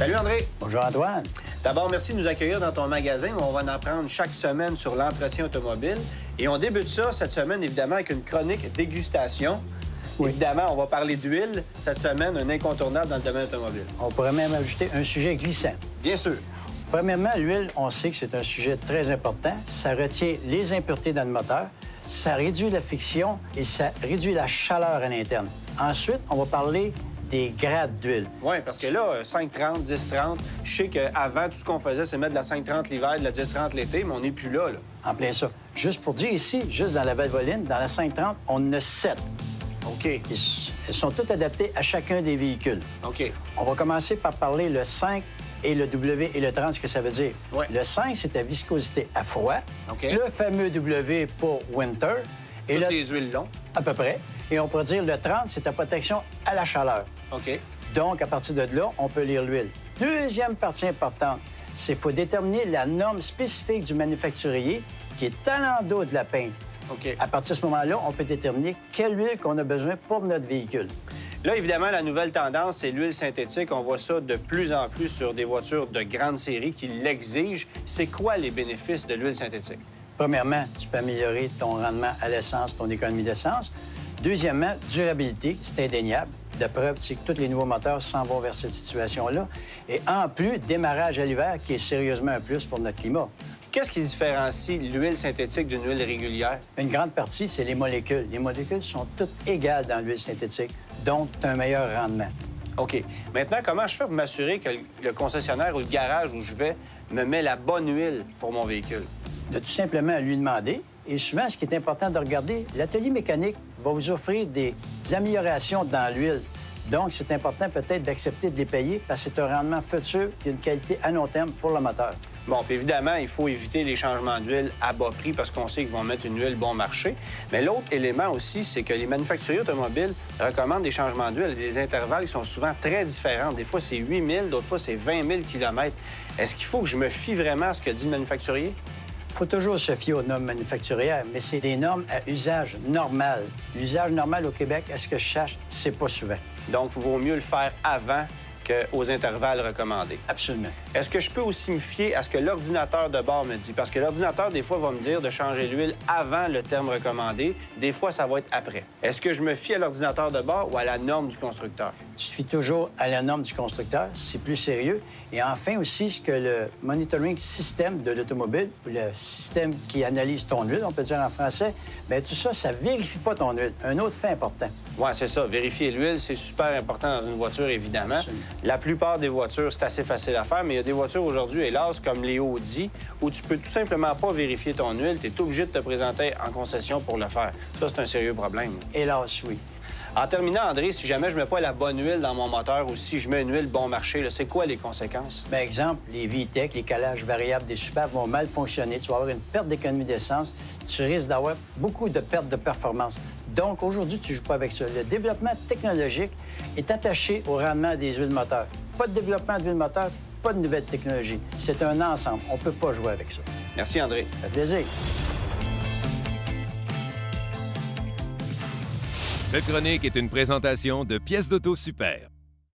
Salut André. Bonjour Antoine. D'abord, merci de nous accueillir dans ton magasin où on va en apprendre chaque semaine sur l'entretien automobile. Et on débute ça cette semaine, évidemment, avec une chronique dégustation. Oui. Évidemment, on va parler d'huile. Cette semaine, un incontournable dans le domaine automobile. On pourrait même ajouter un sujet glissant. Bien sûr. Premièrement, l'huile, on sait que c'est un sujet très important. Ça retient les impuretés dans le moteur, ça réduit la friction et ça réduit la chaleur à l'interne. Ensuite, on va parler des grades d'huile. Oui, parce que là, 5,30, 10,30, je sais qu'avant, tout ce qu'on faisait, c'est mettre de la 5,30 l'hiver, de la 10,30 l'été, mais on n'est plus là. En plein ça. Juste pour dire ici, juste dans la Valvoline, dans la 530, on en a 7. OK. Elles sont toutes adaptées à chacun des véhicules. OK. On va commencer par parler le 5 et le W et le 30, ce que ça veut dire. Ouais. Le 5, c'est ta viscosité à froid. OK. Le fameux W pour winter. Et toutes les huiles longues. À peu près. Et on pourrait dire le 30, c'est ta protection à la chaleur. OK. Donc, à partir de là, on peut lire l'huile. Deuxième partie importante, c'est qu'il faut déterminer la norme spécifique du manufacturier qui est à l'endos de la pinte. OK. À partir de ce moment-là, on peut déterminer quelle huile qu'on a besoin pour notre véhicule. Là, évidemment, la nouvelle tendance, c'est l'huile synthétique. On voit ça de plus en plus sur des voitures de grande série qui l'exigent. C'est quoi les bénéfices de l'huile synthétique? Premièrement, tu peux améliorer ton rendement à l'essence, ton économie d'essence. Deuxièmement, durabilité, c'est indéniable. La preuve, c'est que tous les nouveaux moteurs s'en vont vers cette situation-là. Et en plus, démarrage à l'hiver, qui est sérieusement un plus pour notre climat. Qu'est-ce qui différencie l'huile synthétique d'une huile régulière? Une grande partie, c'est les molécules. Les molécules sont toutes égales dans l'huile synthétique, donc tu as un meilleur rendement. OK. Maintenant, comment je fais pour m'assurer que le concessionnaire ou le garage où je vais me met la bonne huile pour mon véhicule? De tout simplement lui demander. Et souvent, ce qui est important de regarder, l'atelier mécanique va vous offrir des améliorations dans l'huile. Donc, c'est important peut-être d'accepter de les payer parce que c'est un rendement futur et une qualité à long terme pour le moteur. Bon, puis évidemment, il faut éviter les changements d'huile à bas prix parce qu'on sait qu'ils vont mettre une huile bon marché. Mais l'autre élément aussi, c'est que les manufacturiers automobiles recommandent des changements d'huile à des intervalles qui sont souvent très différents. Des fois, c'est 8 000, d'autres fois, c'est 20 000 km. Est-ce qu'il faut que je me fie vraiment à ce que dit le manufacturier? Il faut toujours se fier aux normes manufacturières, mais c'est des normes à usage normal. L'usage normal au Québec, à ce que je cherche, c'est pas souvent. Donc, il vaut mieux le faire avant qu'aux intervalles recommandés. Absolument. Est-ce que je peux aussi me fier à ce que l'ordinateur de bord me dit? Parce que l'ordinateur, des fois, va me dire de changer l'huile avant le terme recommandé. Des fois, ça va être après. Est-ce que je me fie à l'ordinateur de bord ou à la norme du constructeur? Tu te fies toujours à la norme du constructeur, c'est plus sérieux. Et enfin aussi, ce que le monitoring system de l'automobile, le système qui analyse ton huile, on peut dire en français, bien, tout ça, ça vérifie pas ton huile. Un autre fait important. Oui, c'est ça. Vérifier l'huile, c'est super important dans une voiture, évidemment. Absolument. La plupart des voitures, c'est assez facile à faire, mais il y a des voitures aujourd'hui, hélas, comme les Audi, où tu peux tout simplement pas vérifier ton huile. Tu es obligé de te présenter en concession pour le faire. Ça, c'est un sérieux problème. Hélas, oui. En terminant, André, si jamais je mets pas la bonne huile dans mon moteur ou si je mets une huile bon marché, c'est quoi les conséquences? Par exemple, les VTEC, les calages variables des soupapes vont mal fonctionner. Tu vas avoir une perte d'économie d'essence. Tu risques d'avoir beaucoup de pertes de performance. Donc, aujourd'hui, tu ne joues pas avec ça. Le développement technologique est attaché au rendement des huiles moteurs. Pas de développement d'huile moteur, pas de nouvelles technologies. C'est un ensemble. On ne peut pas jouer avec ça. Merci, André. Ça fait plaisir. Cette chronique est une présentation de Pièces d'Auto Super.